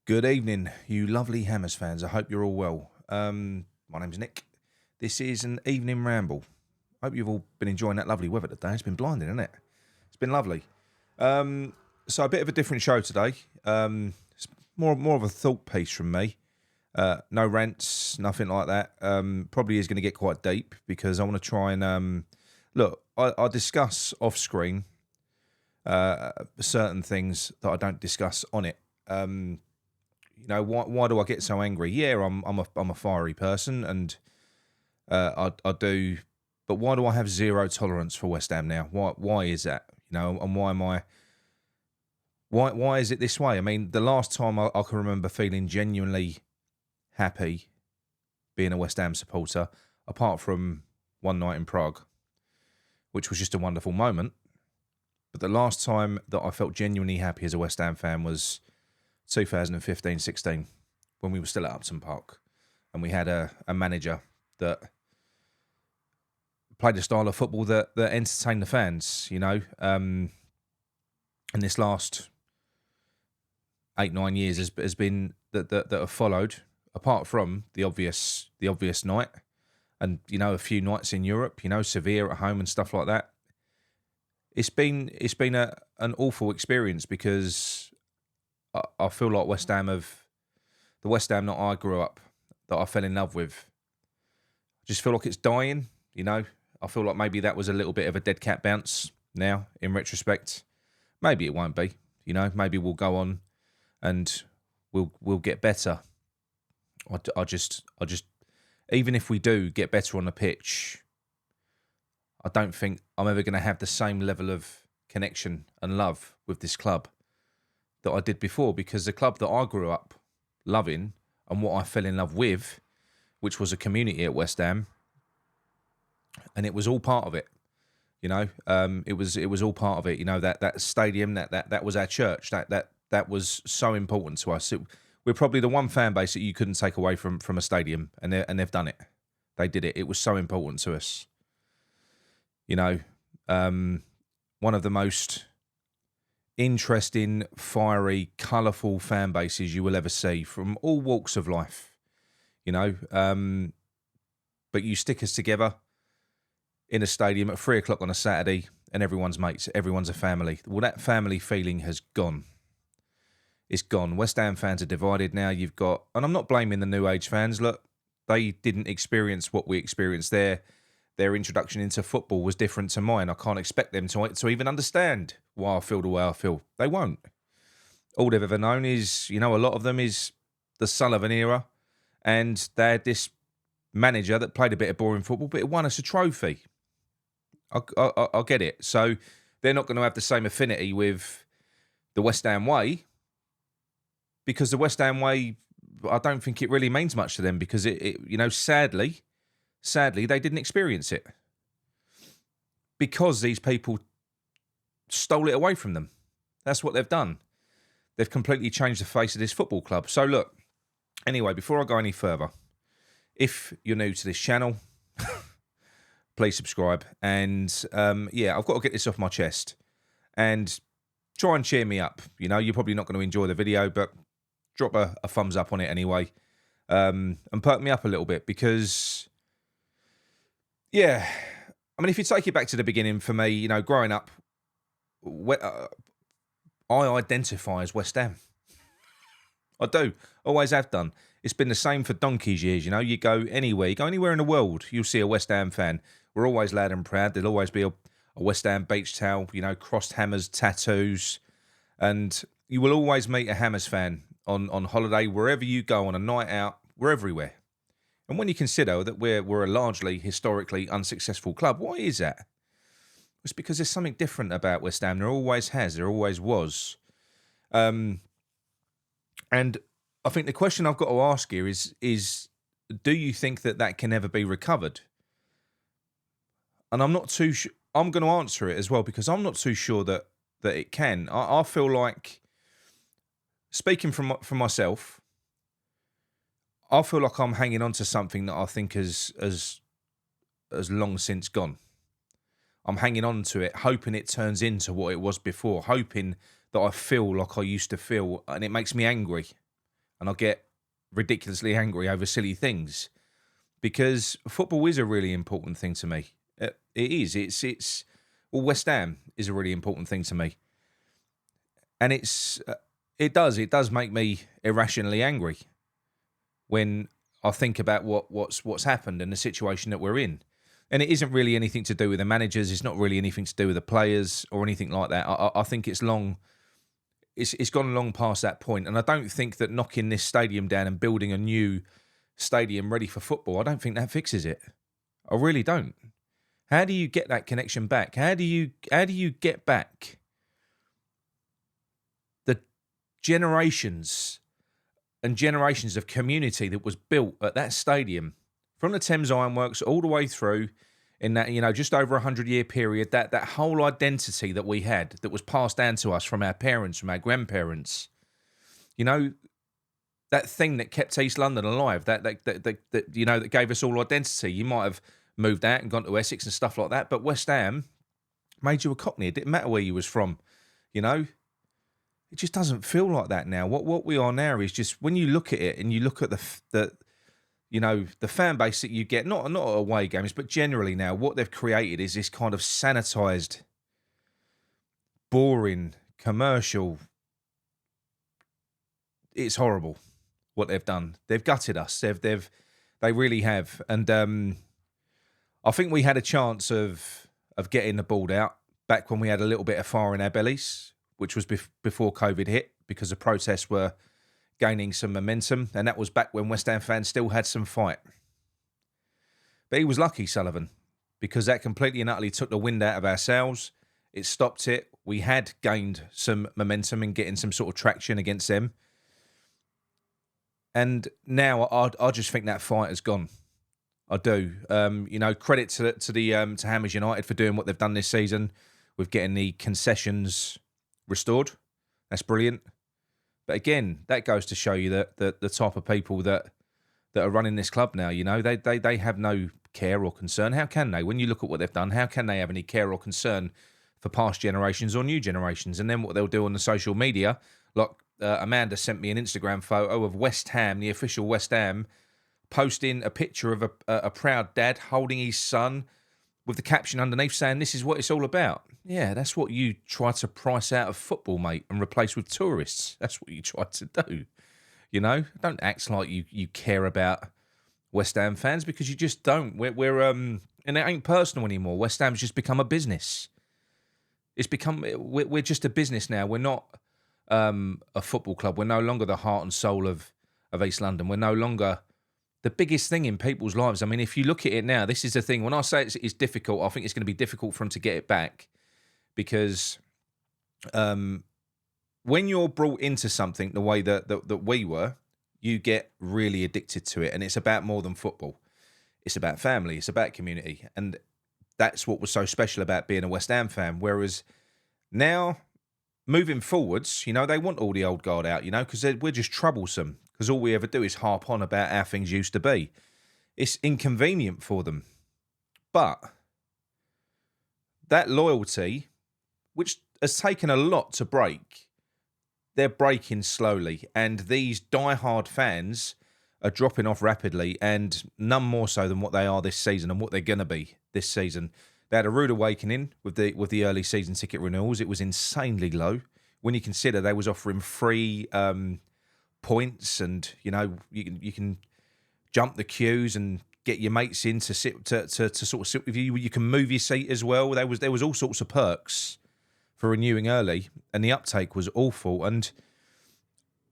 Good evening, you lovely Hammers fans. I hope you're all well. My name's Nick. This is an evening ramble. Hope you've all been enjoying that lovely weather today. It's been blinding, hasn't it? It's been lovely. So a bit of a different show today. It's more of a thought piece from me. No rants, nothing like that. Probably is going to get quite deep because I want to try and look. I discuss off screen certain things that I don't discuss on it. Why do I get so angry? Yeah, I'm a fiery person, and I do. But why do I have zero tolerance for West Ham now? Why is that? And why am I? Why is it this way? I mean, the last time I can remember feeling genuinely happy being a West Ham supporter, apart from one night in Prague, which was just a wonderful moment. But the last time that I felt genuinely happy as a West Ham fan was 2015-16, when we were still at Upton Park, and we had a manager that played a style of football that entertained the fans. And this last 8-9 years has been that have followed, apart from the obvious night, and a few nights in Europe, Sevilla at home and stuff like that. It's been an awful experience because I feel like the West Ham that I grew up, that I fell in love with, I just feel like it's dying. I feel like maybe that was a little bit of a dead cat bounce now, in retrospect. Maybe it won't be. Maybe we'll go on and we'll get better. I just even if we do get better on the pitch, I don't think I'm ever going to have the same level of connection and love with this club that I did before, because the club that I grew up loving and what I fell in love with, which was a community at West Ham, and it was all part of it. It was all part of it. That stadium, that was our church. That was so important to us. We're probably the one fan base that you couldn't take away from a stadium, and they've done it. They did it. It was so important to us. One of the most interesting, fiery, colourful fan bases you will ever see from all walks of life. But you stick us together in a stadium at 3:00 on a Saturday, and everyone's mates, everyone's a family. Well, that family feeling has gone. It's gone. West Ham fans are divided now. You've got, and I'm not blaming the new age fans. Look, they didn't experience what we experienced there. Their introduction into football was different to mine. I can't expect them to even understand why I feel the way I feel. They won't. All they've ever known is, a lot of them is the Sullivan era, and they had this manager that played a bit of boring football, but it won us a trophy. I get it. So they're not going to have the same affinity with the West Ham way, because the West Ham way, I don't think it really means much to them, because it sadly, they didn't experience it because these people stole it away from them. That's what they've done. They've completely changed the face of this football club. So look, anyway, before I go any further, if you're new to this channel, please subscribe. And I've got to get this off my chest and try and cheer me up. You're probably not going to enjoy the video, but drop a thumbs up on it anyway, and perk me up a little bit, because yeah, I mean, if you take it back to the beginning, for me, growing up, I identify as West Ham. I do. Always have done. It's been the same for donkey's years. You go anywhere in the world, you'll see a West Ham fan. We're always loud and proud. There'll always be a West Ham beach towel, crossed hammers, tattoos. And you will always meet a Hammers fan on holiday, wherever you go, on a night out. We're everywhere. And when you consider that we're a largely historically unsuccessful club, why is that? It's because there's something different about West Ham. There always has. There always was. And I think the question I've got to ask here is do you think that can ever be recovered? And I'm not too sure. I'm going to answer it as well, because I'm not too sure that it can. I feel like, speaking from myself, I feel like I'm hanging on to something that I think has long since gone. I'm hanging on to it, hoping it turns into what it was before, hoping that I feel like I used to feel, and it makes me angry. and I get ridiculously angry over silly things, because football is a really important thing to me. It is. Well, West Ham is a really important thing to me, and it does make me irrationally angry when I think about what's happened and the situation that we're in. And it isn't really anything to do with the managers. It's not really anything to do with the players or anything like that. I think it's gone long past that point. And I don't think that knocking this stadium down and building a new stadium ready for football, I don't think that fixes it. I really don't. How do you get that connection back? How do you get back the generations and generations of community that was built at that stadium, from the Thames Ironworks all the way through, in that, just over 100-year period, that whole identity that we had, that was passed down to us from our parents, from our grandparents, that thing that kept East London alive, that gave us all identity. You might have moved out and gone to Essex and stuff like that, but West Ham made you a Cockney. It didn't matter where you was from, It just doesn't feel like that now. What we are now is just, when you look at it and you look at the fan base that you get, not away games, but generally now, what they've created is this kind of sanitized, boring, commercial. It's horrible what they've done. They've gutted us. They really have. And I think we had a chance of getting the ball out back when we had a little bit of fire in our bellies, which was before COVID hit, because the protests were gaining some momentum, and that was back when West Ham fans still had some fight. But he was lucky, Sullivan, because that completely and utterly took the wind out of our sails. It stopped it. We had gained some momentum in getting some sort of traction against them. And now I just think that fight has gone. I do. Credit to Hammers United for doing what they've done this season with getting the concessions restored. That's brilliant. But again, that goes to show you that the type of people that are running this club now, they have no care or concern. How can they? When you look at what they've done, how can they have any care or concern for past generations or new generations? And then what they'll do on the social media, like Amanda sent me an Instagram photo of West Ham, the official West Ham, posting a picture of a proud dad holding his son with the caption underneath saying, "This is what it's all about." Yeah, that's what you try to price out of football, mate, and replace with tourists. That's what you try to do. Don't act like you care about West Ham fans, because you just don't. We're and it ain't personal anymore. West Ham's just become a business. We're just a business now. We're not a football club. We're no longer the heart and soul of East London. We're no longer the biggest thing in people's lives. I mean, if you look at it now, this is the thing. When I say it's difficult, I think it's going to be difficult for them to get it back, because when you're brought into something the way that we were, you get really addicted to it, and it's about more than football. It's about family. It's about community, and that's what was so special about being a West Ham fan. Whereas now, moving forwards, they want all the old guard out, because we're just troublesome, because all we ever do is harp on about how things used to be. It's inconvenient for them. But that loyalty, which has taken a lot to break, they're breaking slowly. And these diehard fans are dropping off rapidly, and none more so than what they are this season and what they're going to be this season. They had a rude awakening with the early season ticket renewals. It was insanely low when you consider they was offering free points, and you can jump the queues and get your mates in to sit to sort of sit with you. You can move your seat as well. There was all sorts of perks for renewing early, and the uptake was awful. And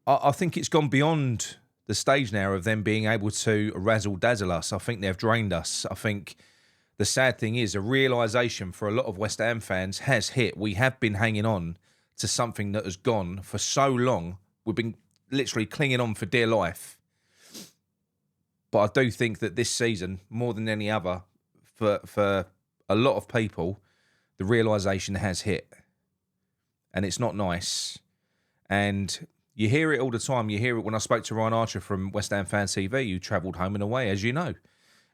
I think it's gone beyond the stage now of them being able to razzle dazzle us. I think they've drained us. I think the sad thing is, a realisation for a lot of West Ham fans has hit. We have been hanging on to something that has gone for so long. We've been literally clinging on for dear life. But I do think that this season, more than any other, for a lot of people, the realisation has hit. And it's not nice. And you hear it all the time. You hear it when I spoke to Ryan Archer from West Ham Fan TV, who travelled home and away, as you know.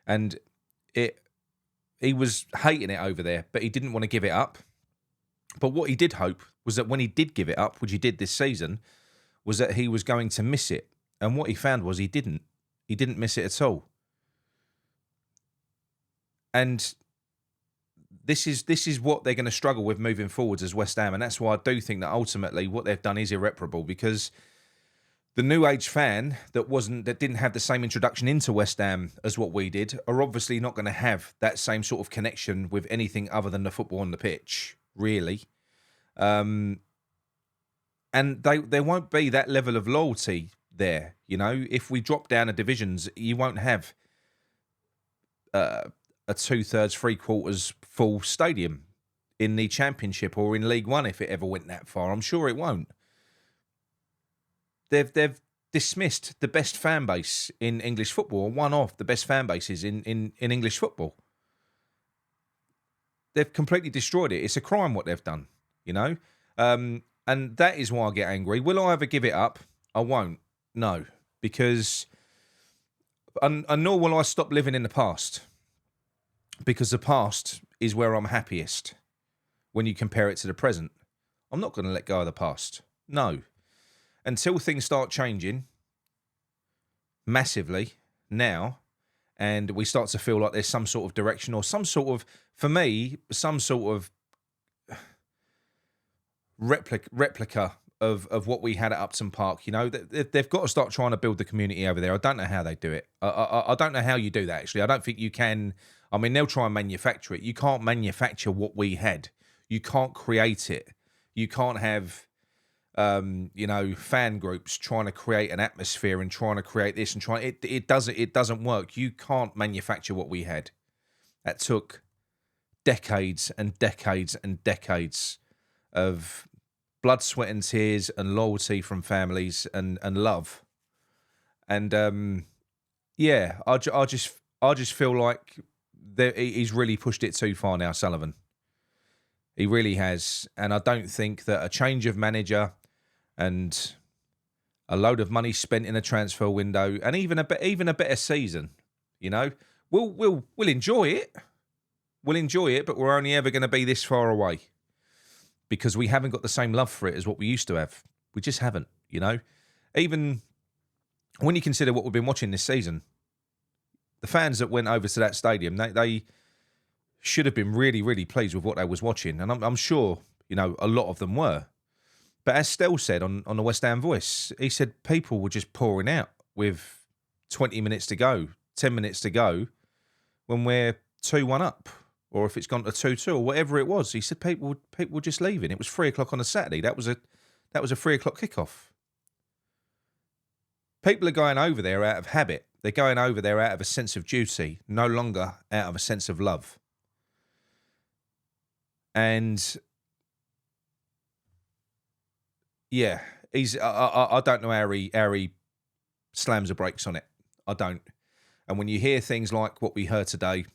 And he was hating it over there, but he didn't want to give it up. But what he did hope was that when he did give it up, which he did this season, was that he was going to miss it. And what he found was he didn't miss it at all. And this is what they're going to struggle with moving forwards as West Ham, and that's why I do think that ultimately what they've done is irreparable, because the new age fan that didn't have the same introduction into West Ham as what we did are obviously not going to have that same sort of connection with anything other than the football on the pitch, really. And there won't be that level of loyalty there. You know, if we drop down the divisions, you won't have a 2/3, 3/4 full stadium in the Championship or in League One if it ever went that far. I'm sure it won't. They've dismissed the best fan base in English football, or one of the best fan bases in English football. They've completely destroyed it. It's a crime what they've done, you know? And that is why I get angry. Will I ever give it up? I won't. No. Because, and nor will I stop living in the past. Because the past is where I'm happiest when you compare it to the present. I'm not going to let go of the past. No. Until things start changing massively now, and we start to feel like there's some sort of direction or some sort of, for me, some sort of replica of what we had at Upton Park. You know, they've got to start trying to build the community over there. I don't know how they do it. I don't know how you do that, actually. I don't think you can. I mean, they'll try and manufacture it. You can't manufacture what we had. You can't create it. You can't have, you know, fan groups trying to create an atmosphere and trying to create this and trying. It doesn't work. You can't manufacture what we had. That took decades and decades and decades of blood, sweat, and tears, and loyalty from families, and love. And yeah, I just feel like he's really pushed it too far now, Sullivan. He really has, and I don't think that a change of manager and a load of money spent in a transfer window, and even a better season, you know, we'll enjoy it. We'll enjoy it, but we're only ever going to be this far away, because we haven't got the same love for it as what we used to have. We just haven't, you know. Even when you consider what we've been watching this season, the fans that went over to that stadium, they should have been really, really pleased with what they was watching. And I'm sure, you know, a lot of them were. But as Stell said on the West Ham Voice, he said people were just pouring out with 20 minutes to go, 10 minutes to go, when we're 2-1 up, or if it's gone to 2-2 or whatever it was. He said people were just leaving. It was 3:00 on a Saturday. That was a 3:00 kickoff. People are going over there out of habit. They're going over there out of a sense of duty, no longer out of a sense of love. And yeah, I don't know how he slams the brakes on it. I don't. And when you hear things like what we heard today,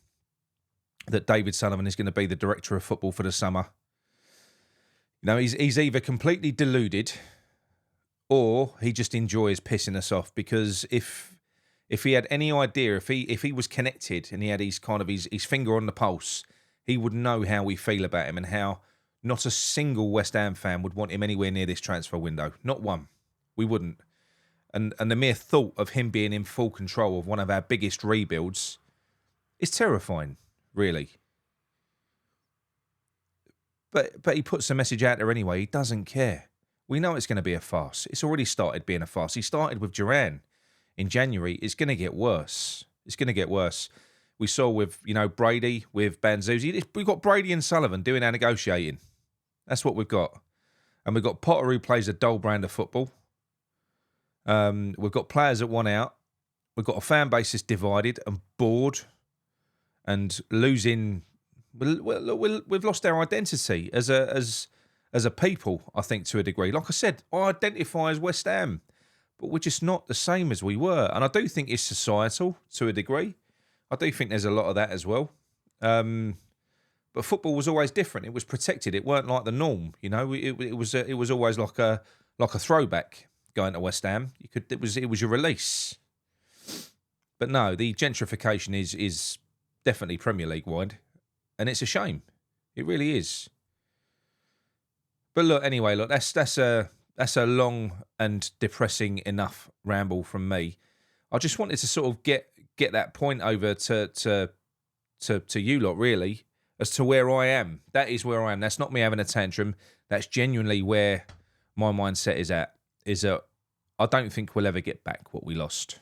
that David Sullivan is going to be the director of football for the summer, you know, he's either completely deluded or he just enjoys pissing us off. Because if he had any idea, if he was connected and he had his finger on the pulse, he would know how we feel about him and how not a single West Ham fan would want him anywhere near this transfer window. Not one. We wouldn't. And the mere thought of him being in full control of one of our biggest rebuilds is terrifying, really. But he puts the message out there anyway. He doesn't care. We know it's going to be a farce. It's already started being a farce. He started with Duran in January. It's going to get worse. It's going to get worse. We saw with, you know, Brady, with Banzuzi. We've got Brady and Sullivan doing our negotiating. That's what we've got. And we've got Potter, who plays a dull brand of football. We've got players that want out. We've got a fan base that's divided and bored and losing. We've lost our identity as a people, I think, to a degree. Like I said, I identify as West Ham, but we're just not the same as we were. And I do think it's societal to a degree. I do think there's a lot of that as well. But football was always different. It was protected. It weren't like the norm. You know, it was always like a throwback going to West Ham. It was your release. But no, the gentrification is definitely Premier League wide, and it's a shame. It really is. But look, anyway, that's that's a long and depressing enough ramble from me. I just wanted to sort of get that point over to you lot, really, as to where I am. That is where I am. That's not me having a tantrum. That's genuinely where my mindset is at. Is that I don't think we'll ever get back what we lost,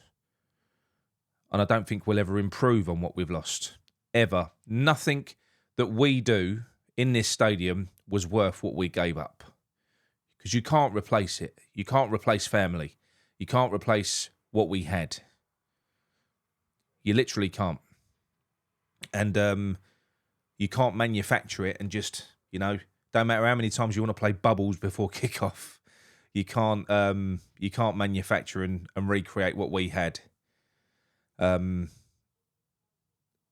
and I don't think we'll ever improve on what we've lost. Ever. Nothing that we do in this stadium was worth what we gave up. Because you can't replace it. You can't replace family. You can't replace what we had. You literally can't. And you can't manufacture it and just, don't matter how many times you want to play bubbles before kickoff, you can't manufacture and recreate what we had.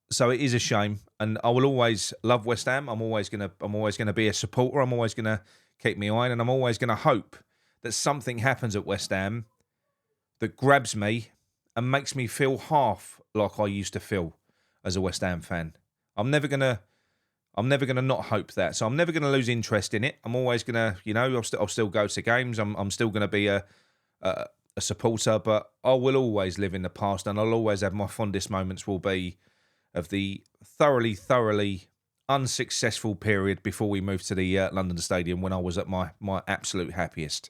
So it is a shame, and I will always love West Ham. I'm always gonna be a supporter. I'm always gonna keep my eye on, and I'm always gonna hope that something happens at West Ham that grabs me and makes me feel half like I used to feel as a West Ham fan. I'm never gonna not hope that. So I'm never gonna lose interest in it. I'm always gonna, I'll still go to games. I'm still gonna be a supporter, but I will always live in the past, and I'll always have my fondest moments will be of the thoroughly unsuccessful period before we moved to the London Stadium when I was at my absolute happiest.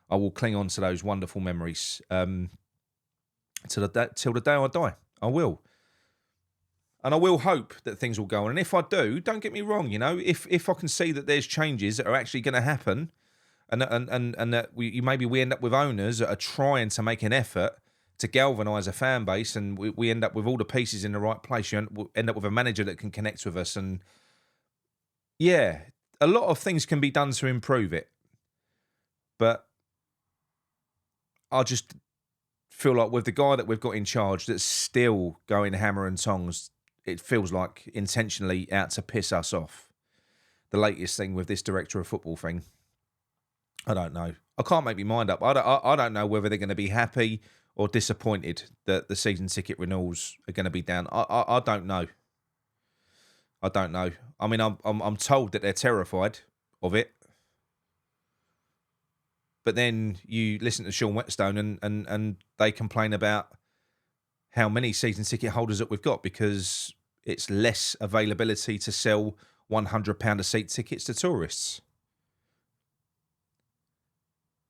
I will cling on to those wonderful memories till the day I die. I will. And I will hope that things will go on. And if I do, don't get me wrong, if I can see that there's changes that are actually going to happen, and that maybe we end up with owners that are trying to make an effort to galvanise a fan base, and we end up with all the pieces in the right place. You end up with a manager that can connect with us, and yeah, a lot of things can be done to improve it. But I just feel like with the guy that we've got in charge that's still going hammer and tongs, it feels like intentionally out to piss us off. The latest thing with this director of football thing, I don't know. I can't make my mind up. I don't know whether they're going to be happy or disappointed that the season ticket renewals are going to be down. I don't know. I don't know. I mean, I'm told that they're terrified of it. But then you listen to Sean Whetstone and they complain about how many season ticket holders that we've got because it's less availability to sell £100 a seat tickets to tourists.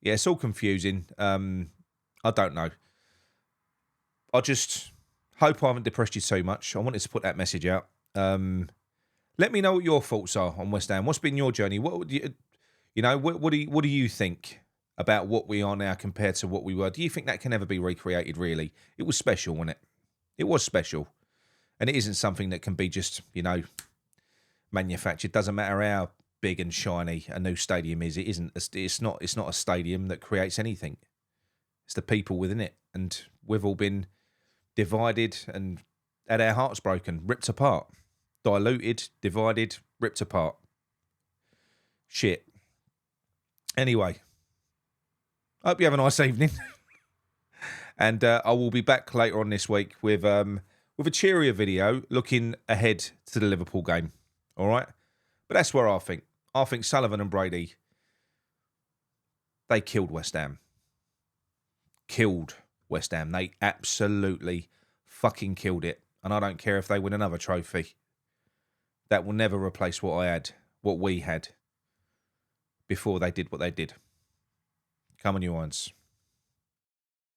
Yeah, it's all confusing. I don't know. I just hope I haven't depressed you too much. I wanted to put that message out. Let me know what your thoughts are on West Ham. What's been your journey? What would you, what do you think about what we are now compared to what we were? Do you think that can ever be recreated? Really, it was special, wasn't it? It was special, and it isn't something that can be just manufactured. Doesn't matter how big and shiny a new stadium is. It isn't. It's not a stadium that creates anything. It's the people within it, and we've all been divided and had our hearts broken, ripped apart, diluted, divided, ripped apart. Shit. Anyway, I hope you have a nice evening, and I will be back later on this week with a cheerier video looking ahead to the Liverpool game. All right, but that's where I think Sullivan and Brady, they killed West Ham. Killed West Ham. They absolutely fucking killed it. And I don't care if they win another trophy. That will never replace what we had before they did what they did. Come on, you irons.